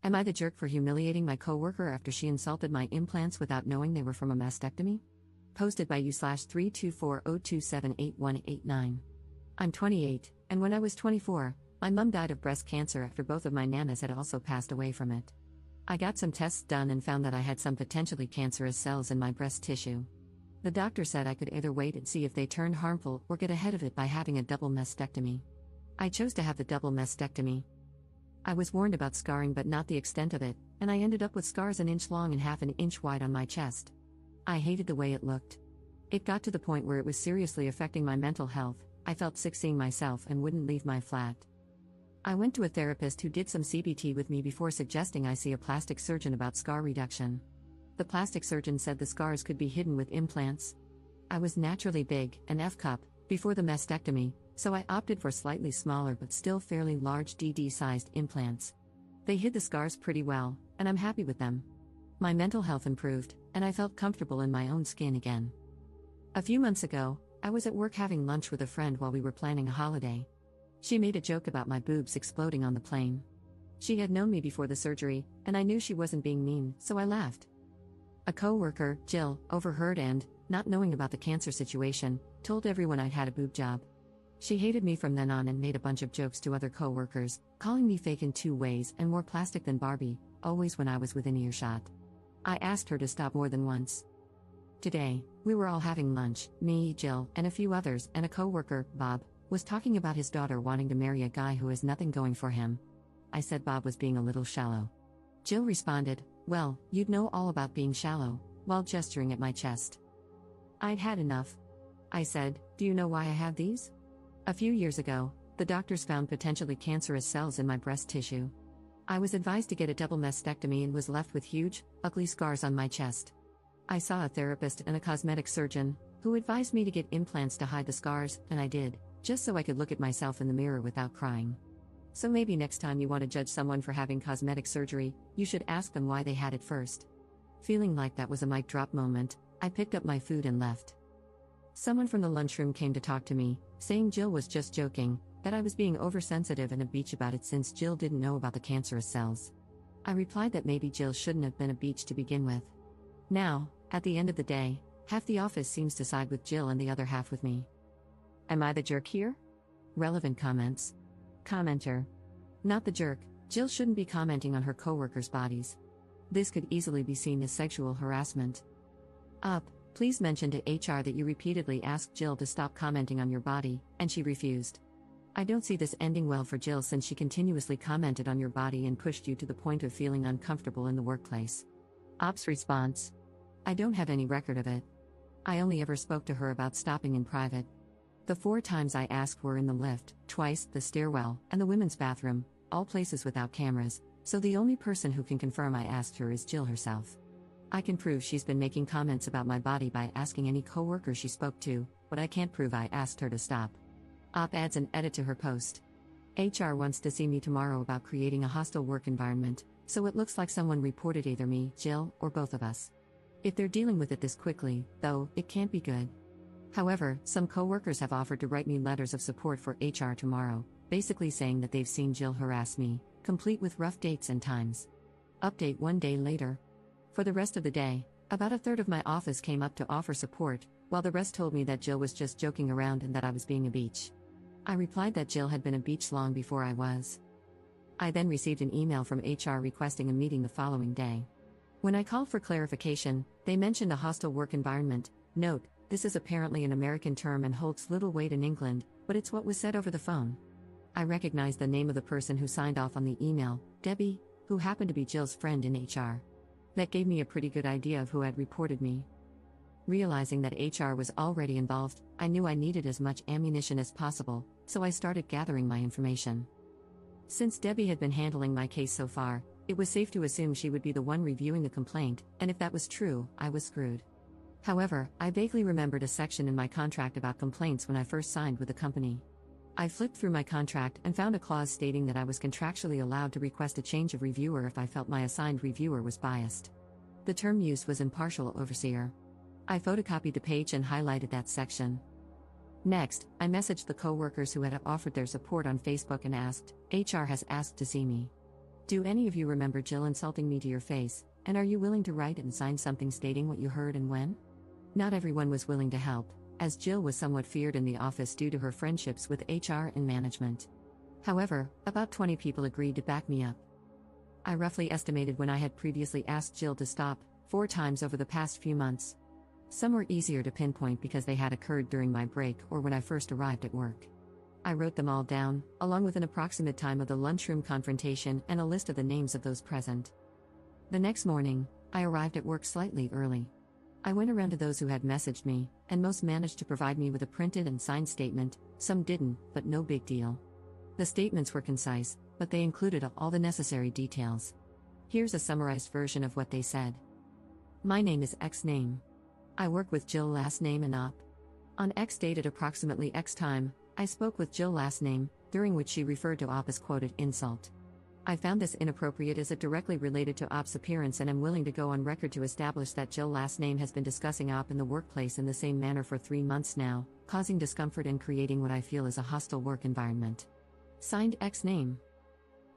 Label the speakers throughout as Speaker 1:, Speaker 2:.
Speaker 1: Am I the jerk for humiliating my coworker after she insulted my implants without knowing they were from a mastectomy? Posted by u/32402788189. I'm 28, and when I was 24, my mum died of breast cancer after both of my nanas had also passed away from it. I got some tests done and found that I had some potentially cancerous cells in my breast tissue. The doctor said I could either wait and see if they turned harmful or get ahead of it by having a double mastectomy. I chose to have the double mastectomy. I was warned about scarring but not the extent of it, and I ended up with scars an inch long and half an inch wide on my chest. I hated the way it looked. It got to the point where it was seriously affecting my mental health. I felt sick seeing myself and wouldn't leave my flat. I went to a therapist who did some CBT with me before suggesting I see a plastic surgeon about scar reduction. The plastic surgeon said the scars could be hidden with implants. I was naturally big, an F-cup, before the mastectomy, so I opted for slightly smaller but still fairly large DD-sized implants. They hid the scars pretty well, and I'm happy with them. My mental health improved, and I felt comfortable in my own skin again. A few months ago, I was at work having lunch with a friend while we were planning a holiday. She made a joke about my boobs exploding on the plane. She had known me before the surgery, and I knew she wasn't being mean, so I laughed. A coworker, Jill, overheard and, not knowing about the cancer situation, told everyone I'd had a boob job. She hated me from then on and made a bunch of jokes to other coworkers, calling me fake in 2 ways and more plastic than Barbie, always when I was within earshot. I asked her to stop more than once. Today, we were all having lunch, me, Jill, and a few others, and a coworker, Bob, was talking about his daughter wanting to marry a guy who has nothing going for him. I said Bob was being a little shallow. Jill responded, "Well, you'd know all about being shallow," while gesturing at my chest. I'd had enough. I said, "Do you know why I have these?" A few years ago, the doctors found potentially cancerous cells in my breast tissue. I was advised to get a double mastectomy and was left with huge, ugly scars on my chest. I saw a therapist and a cosmetic surgeon, who advised me to get implants to hide the scars, and I did, just so I could look at myself in the mirror without crying. So maybe next time you want to judge someone for having cosmetic surgery, you should ask them why they had it first. Feeling like that was a mic drop moment, I picked up my food and left. Someone from the lunchroom came to talk to me, saying Jill was just joking, that I was being oversensitive and a beach about it since Jill didn't know about the cancerous cells. I replied that maybe Jill shouldn't have been a beach to begin with. Now, at the end of the day, half the office seems to side with Jill and the other half with me. Am I the jerk here? Relevant comments. Commenter. Not the jerk. Jill shouldn't be commenting on her coworkers' bodies. This could easily be seen as sexual harassment. Up. Please mention to HR that you repeatedly asked Jill to stop commenting on your body, and she refused. I don't see this ending well for Jill since she continuously commented on your body and pushed you to the point of feeling uncomfortable in the workplace. Ops response. I don't have any record of it. I only ever spoke to her about stopping in private. The 4 times I asked were in the lift, twice, the stairwell, and the women's bathroom, all places without cameras, so the only person who can confirm I asked her is Jill herself. I can prove she's been making comments about my body by asking any coworker she spoke to, but I can't prove I asked her to stop. Op adds an edit to her post. HR wants to see me tomorrow about creating a hostile work environment, so it looks like someone reported either me, Jill, or both of us. If they're dealing with it this quickly, though, it can't be good. However, some coworkers have offered to write me letters of support for HR tomorrow, basically saying that they've seen Jill harass me, complete with rough dates and times. Update 1 day later. For the rest of the day, about a third of my office came up to offer support, while the rest told me that Jill was just joking around and that I was being a beach. I replied that Jill had been a beach long before I was. I then received an email from HR requesting a meeting the following day. When I called for clarification, they mentioned a hostile work environment. Note, this is apparently an American term and holds little weight in England, but it's what was said over the phone. I recognized the name of the person who signed off on the email, Debbie, who happened to be Jill's friend in HR. That gave me a pretty good idea of who had reported me. Realizing that HR was already involved, I knew I needed as much ammunition as possible, so I started gathering my information. Since Debbie had been handling my case so far, it was safe to assume she would be the one reviewing the complaint, and if that was true, I was screwed. However, I vaguely remembered a section in my contract about complaints when I first signed with the company. I flipped through my contract and found a clause stating that I was contractually allowed to request a change of reviewer if I felt my assigned reviewer was biased. The term used was impartial overseer. I photocopied the page and highlighted that section. Next, I messaged the coworkers who had offered their support on Facebook and asked, HR has asked to see me. Do any of you remember Jill insulting me to your face, and are you willing to write and sign something stating what you heard and when? Not everyone was willing to help, as Jill was somewhat feared in the office due to her friendships with HR and management. However, about 20 people agreed to back me up. I roughly estimated when I had previously asked Jill to stop, 4 times over the past few months. Some were easier to pinpoint because they had occurred during my break or when I first arrived at work. I wrote them all down, along with an approximate time of the lunchroom confrontation and a list of the names of those present. The next morning, I arrived at work slightly early. I went around to those who had messaged me, and most managed to provide me with a printed and signed statement, some didn't, but no big deal. The statements were concise, but they included all the necessary details. Here's a summarized version of what they said. My name is X name. I work with Jill last name and op. On X date at approximately X time, I spoke with Jill last name, during which she referred to op as quoted insult. I found this inappropriate as it directly related to op's appearance and am willing to go on record to establish that Jill last name has been discussing op in the workplace in the same manner for 3 months now, causing discomfort and creating what I feel is a hostile work environment. Signed X name.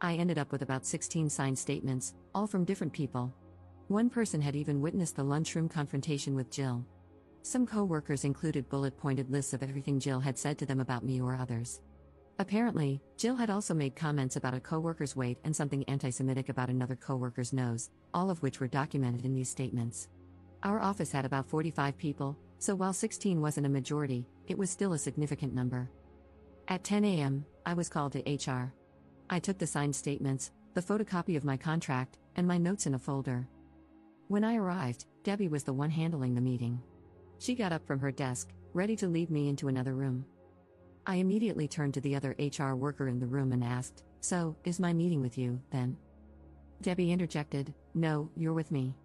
Speaker 1: I ended up with about 16 signed statements, all from different people. One person had even witnessed the lunchroom confrontation with Jill. Some co-workers included bullet-pointed lists of everything Jill had said to them about me or others. Apparently, Jill had also made comments about a co-worker's weight and something anti-Semitic about another co-worker's nose, all of which were documented in these statements. Our office had about 45 people, so while 16 wasn't a majority, it was still a significant number. At 10 a.m., I was called to HR. I took the signed statements, the photocopy of my contract, and my notes in a folder. When I arrived, Debbie was the one handling the meeting. She got up from her desk, ready to lead me into another room. I immediately turned to the other HR worker in the room and asked, "So, is my meeting with you, then?" Debbie interjected, "No, you're with me."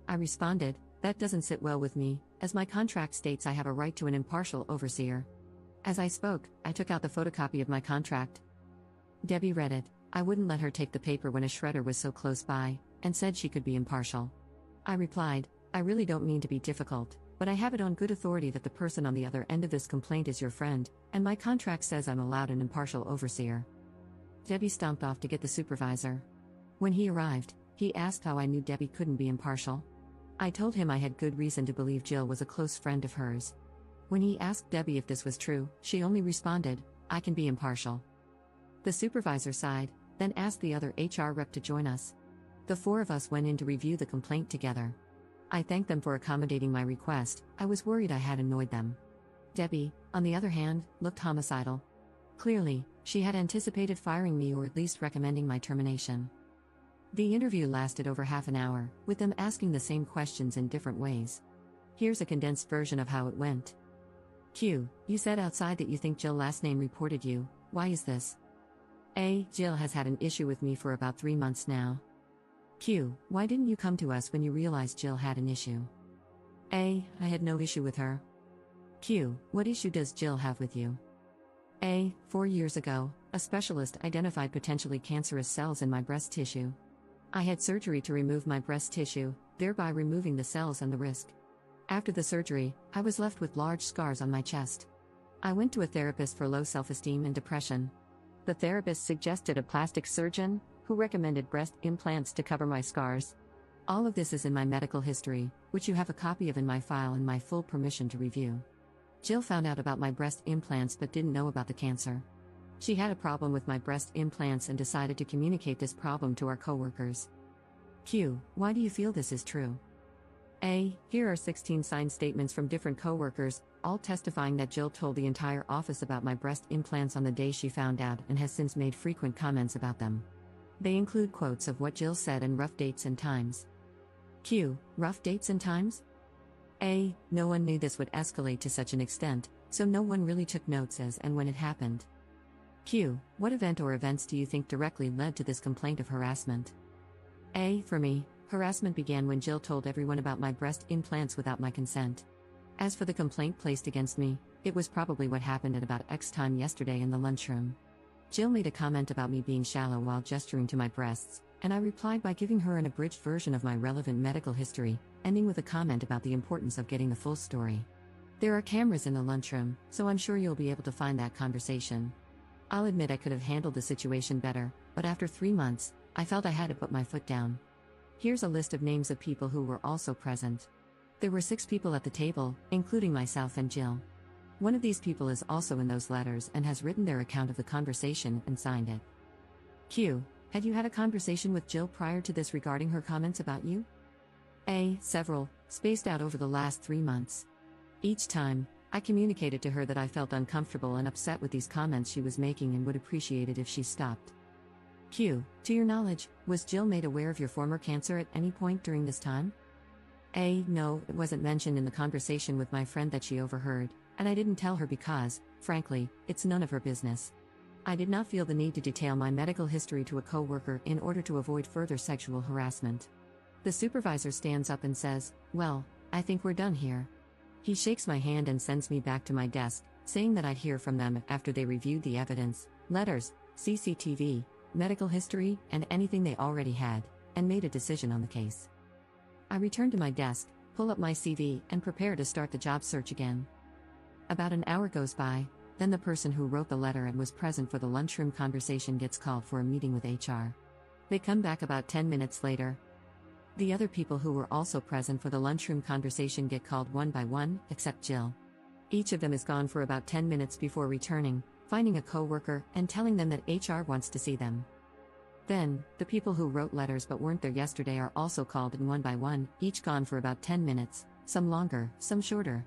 Speaker 1: I responded, "That doesn't sit well with me, as my contract states I have a right to an impartial overseer." As I spoke, I took out the photocopy of my contract. Debbie read it. I wouldn't let her take the paper when a shredder was so close by, and said she could be impartial. I replied, "I really don't mean to be difficult, but I have it on good authority that the person on the other end of this complaint is your friend, and my contract says I'm allowed an impartial overseer." Debbie stomped off to get the supervisor. When he arrived, he asked how I knew Debbie couldn't be impartial. I told him I had good reason to believe Jill was a close friend of hers. When he asked Debbie if this was true, she only responded, "I can be impartial." The supervisor sighed, then asked the other HR rep to join us. The 4 of us went in to review the complaint together. I thanked them for accommodating my request. I was worried I had annoyed them. Debbie, on the other hand, looked homicidal. Clearly, she had anticipated firing me or at least recommending my termination. The interview lasted over half an hour, with them asking the same questions in different ways. Here's a condensed version of how it went. Q. You said outside that you think Jill last name reported you. Why is this? A. Jill has had an issue with me for about 3 months now. Q. Why didn't you come to us when you realized Jill had an issue? A. I had no issue with her. Q. What issue does Jill have with you? A. 4 years ago, a specialist identified potentially cancerous cells in my breast tissue. I had surgery to remove my breast tissue, thereby removing the cells and the risk. After the surgery, I was left with large scars on my chest. I went to a therapist for low self-esteem and depression. The therapist suggested a plastic surgeon, who recommended breast implants to cover my scars. All of this is in my medical history, which you have a copy of in my file and my full permission to review. Jill found out about my breast implants but didn't know about the cancer. She had a problem with my breast implants and decided to communicate this problem to our coworkers. Q. Why do you feel this is true? A. Here are 16 signed statements from different coworkers, all testifying that Jill told the entire office about my breast implants on the day she found out and has since made frequent comments about them. They include quotes of what Jill said and rough dates and times. Q. Rough dates and times? A. No one knew this would escalate to such an extent, so no one really took notes as and when it happened. Q. What event or events do you think directly led to this complaint of harassment? A. For me, harassment began when Jill told everyone about my breast implants without my consent. As for the complaint placed against me, it was probably what happened at about X time yesterday in the lunchroom. Jill made a comment about me being shallow while gesturing to my breasts, and I replied by giving her an abridged version of my relevant medical history, ending with a comment about the importance of getting the full story. There are cameras in the lunchroom, so I'm sure you'll be able to find that conversation. I'll admit I could have handled the situation better, but after 3 months, I felt I had to put my foot down. Here's a list of names of people who were also present. There were 6 people at the table, including myself and Jill. One of these people is also in those letters and has written their account of the conversation and signed it. Q. Had you had a conversation with Jill prior to this regarding her comments about you? A. Several, spaced out over the last 3 months. Each time, I communicated to her that I felt uncomfortable and upset with these comments she was making and would appreciate it if she stopped. Q. To your knowledge, was Jill made aware of your former cancer at any point during this time? A. No, it wasn't mentioned in the conversation with my friend that she overheard, and I didn't tell her because, frankly, it's none of her business. I did not feel the need to detail my medical history to a coworker in order to avoid further sexual harassment. The supervisor stands up and says, "Well, I think we're done here." He shakes my hand and sends me back to my desk, saying that I'd hear from them after they reviewed the evidence, letters, CCTV, medical history, and anything they already had, and made a decision on the case. I return to my desk, pull up my CV, and prepare to start the job search again. About an hour goes by, then the person who wrote the letter and was present for the lunchroom conversation gets called for a meeting with HR. They come back about 10 minutes later. The other people who were also present for the lunchroom conversation get called one by one, except Jill. Each of them is gone for about 10 minutes before returning, finding a coworker, and telling them that HR wants to see them. Then, the people who wrote letters but weren't there yesterday are also called in one by one, each gone for about 10 minutes, some longer, some shorter.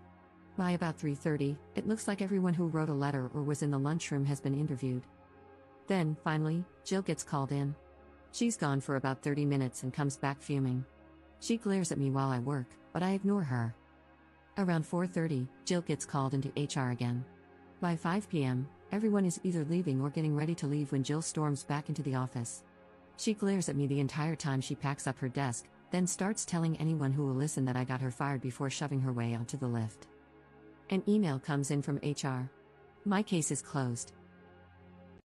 Speaker 1: By about 3:30, it looks like everyone who wrote a letter or was in the lunchroom has been interviewed. Then, finally, Jill gets called in. She's gone for about 30 minutes and comes back fuming. She glares at me while I work, but I ignore her. Around 4:30, Jill gets called into HR again. By 5 p.m., everyone is either leaving or getting ready to leave when Jill storms back into the office. She glares at me the entire time she packs up her desk, then starts telling anyone who will listen that I got her fired before shoving her way onto the lift. An email comes in from HR. My case is closed.